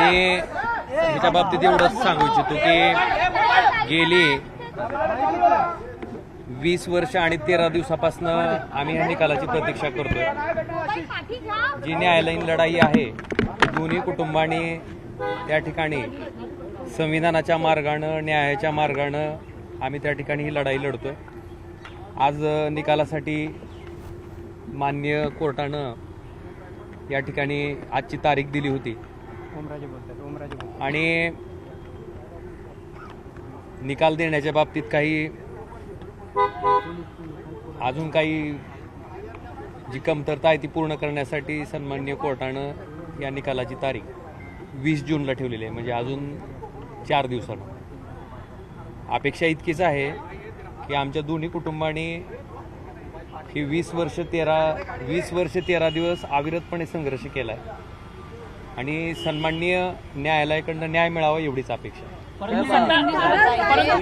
मी त्याच्या बाबतीत एवढंच सांगू इच्छितो की गेली 20 वर्ष आणि 13 दिवसापासून आम्ही ह्या निकालाची प्रतीक्षा करतोय. जी न्यायालयीन लढाई आहे दोन्ही कुटुंबांनी त्या ठिकाणी संविधानाच्या मार्गानं न्यायाच्या मार्गानं आम्ही त्या ठिकाणी ही लढाई लढतोय. आज निकालासाठी मान्य कोर्टानं या ठिकाणी आजची तारीख दिली होती आणि निकाल देण्याच्या बाबतीत काही अजून काही जी कमतरता आहे ती पूर्ण करण्यासाठी सन्माननीय कोर्टानं या निकालाची तारीख 20 जूनला ठेवलेली आहे. म्हणजे अजून 4 दिवसांनी. अपेक्षा इतकीच आहे की आमच्या दोन्ही कुटुंबांनी ही 20 वर्ष 13 दिवस अविरतपणे संघर्ष केला आहे आणि सन्माननीय न्यायालयाकडनं न्याय मिळावा एवढीच अपेक्षा. परंतु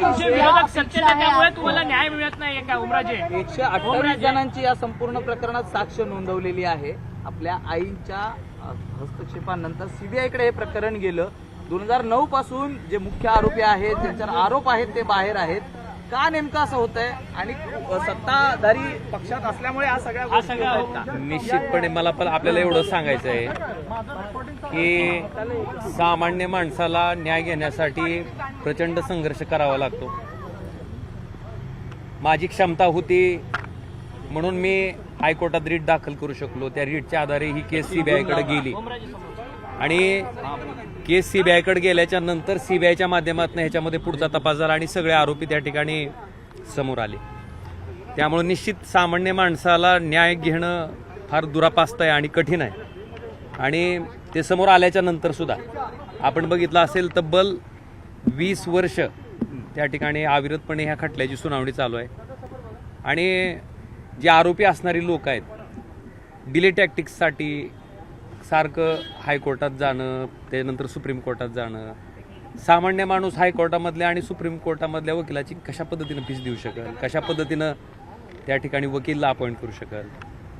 तुमचे विरोधक सत्तेत आहेत, त्यामुळे तुम्हाला न्याय मिळत नाही का उमराजे? 128 जणांची या संपूर्ण प्रकरणात साक्ष नोंदवलेली आहे. आपल्या आईंच्या हस्तक्षेपानंतर सीबीआयकडे हे प्रकरण गेलं. 2009 पासून जे मुख्य आरोपी आहेत ज्यांच्यावर आरोप आहेत ते बाहेर आहेत. का नेमकं असं होतंय आणि सत्ताधारी पक्षात असल्यामुळे हा सगळ्या गोष्टी होत आहेत का? निश्चितपणे मला पण आपल्याला एवढं सांगायचं आहे की सामान्य माणसाला न्याय घेण्यासाठी प्रचंड संघर्ष करावा लागतो. माझी क्षमता होती म्हणून मी हायकोर्टात रीट दाखल करू शकलो. त्या रीटच्या आधारे ही केस सीबीआयकडे गेली आणि केस सीबीआयकडे गेल्याच्या नंतर सीबीआयच्या माध्यमातून ह्याच्यामध्ये पुढचा तपास झाला आणि सगळे आरोपी त्या ठिकाणी समोर आले. त्यामुळे निश्चित सामान्य माणसाला न्याय घेणं फार दुरापास्त आहे आणि कठीण आहे. आणि ते समोर आल्याच्या नंतर सुद्धा आपण बघितलं असेल तब्बल 20 वर्ष त्या ठिकाणी अविरतपणे ह्या खटल्याची सुनावणी चालू आहे आणि जे आरोपी असणारी लोक आहेत डिले टॅक्टिक्ससाठी सारखं हायकोर्टात जाणं त्यानंतर सुप्रीम कोर्टात जाणं. सामान्य माणूस हायकोर्टामधल्या आणि सुप्रीम कोर्टामधल्या वकिलाची कशा पद्धतीनं फीस देऊ शकेल, कशा पद्धतीनं त्या ठिकाणी वकीलला अपॉइंट करू शकेल.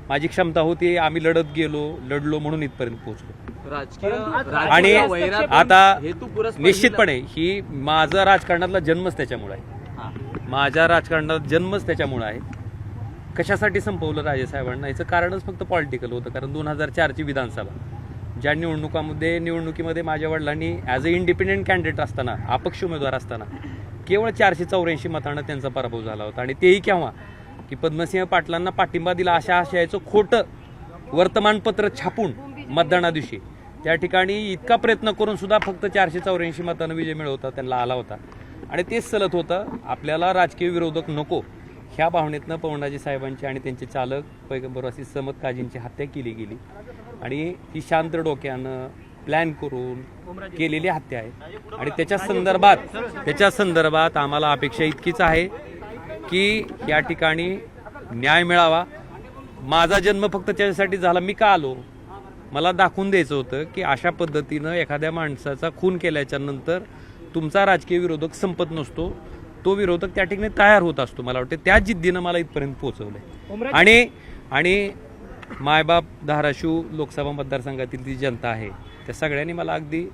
माझी क्षमता होती, आम्ही लढलो म्हणून इथपर्यंत पोहोचलो. आणि आता निश्चितपणे ही माझा राजकारणातला जन्मच त्याच्यामुळे आहे. माझ्या राजकारणात जन्मच त्याच्यामुळे आहे. कशासाठी संपवलं राजेसाहेबांना याचं कारणच फक्त पॉलिटिकल होतं. कारण 2004ची विधानसभा ज्या निवडणुकीमध्ये माझ्या वडिलांनी ॲज अ इंडिपेंडेंट कॅन्डिडेट असताना अपक्ष उमेदवार असताना केवळ 484 मतांना त्यांचा पराभव झाला होता. आणि तेही केव्हा की पद्मसिंह पाटलांना पाठिंबा दिला अशा आशयाचं खोटं वर्तमानपत्र छापून मतदानादिवशी त्या ठिकाणी इतका प्रयत्न करून सुद्धा फक्त 484 मतांना विजय मिळवता त्यांना आला होता. आणि तेच चलत होतं. आपल्याला राजकीय विरोधक नको ह्या भावनेतनं पवनराजे साहेबांची आणि त्यांचे चालक पैगंबरवासी समद काजींची हत्या केली गेली आणि ही शांत डोक्यानं प्लॅन करून केलेली हत्या आहे. आणि त्याच्या संदर्भात आम्हाला अपेक्षा इतकीच आहे की या ठिकाणी न्याय मिळावा. माझा जन्म फक्त त्याच्यासाठी झाला. मी का आलो? मला दाखवून द्यायचं होतं की अशा पद्धतीनं एखाद्या माणसाचा खून केल्याच्या नंतर तुमचा राजकीय विरोधक संपत नसतो, तो विरोधक त्या ठिकाणी तयार होत असतो. मला वाटतं त्या जिद्दीनं मला इथपर्यंत पोहोचवलंय. आणि मायबाप धाराशिव लोकसभा मतदारसंघातील जी जनता आहे त्या सगळ्यांनी मला अगदी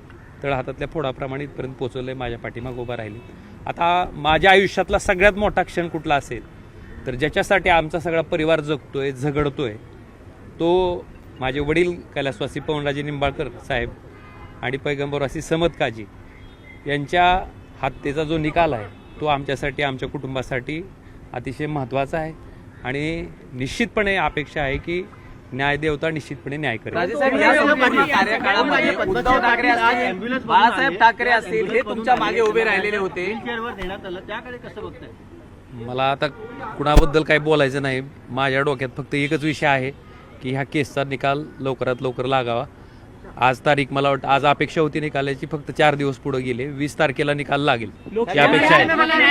तळहातातल्या फोडाप्रमाणे इथपर्यंत पोहोचवलंय. माझ्या पाठीमागं उभा राहिली. आता माझ्या आयुष्यातला सगळ्यात मोठा क्षण कुठला असेल तर ज्याच्यासाठी आमचा सगळा परिवार जगतोय झगडतोय तो माझे वडील कैलासवासी पवनराजे निंबाळकर साहेब आणि पैगंबरवासी समद काजी यांच्या हत्येचा जो निकाल आहे तो आमच्यासाठी आमच्या कुटुंबासाठी अतिशय महत्त्वाचा आहे. आणि निश्चितपणे अपेक्षा आहे की न्यायदेवता निश्चितपणे न्याय करेल. कार्यकाळामध्ये उद्धव ठाकरे असतील, बाळासाहेब ठाकरे असतील, हे तुमच्या मागे उभे राहिलेले होते. मला आता कुणाबद्दल काही बोलायचं नाही. माझ्या डोक्यात फक्त एकच विषय आहे की ह्या केसचा निकाल लवकरात लवकर लागावा. आज तारीख मला वाटतं आज अपेक्षा होती निकालाची, फक्त 4 दिवस पुढे गेले. 20 तारखेला निकाल लागेल ही अपेक्षा आहे.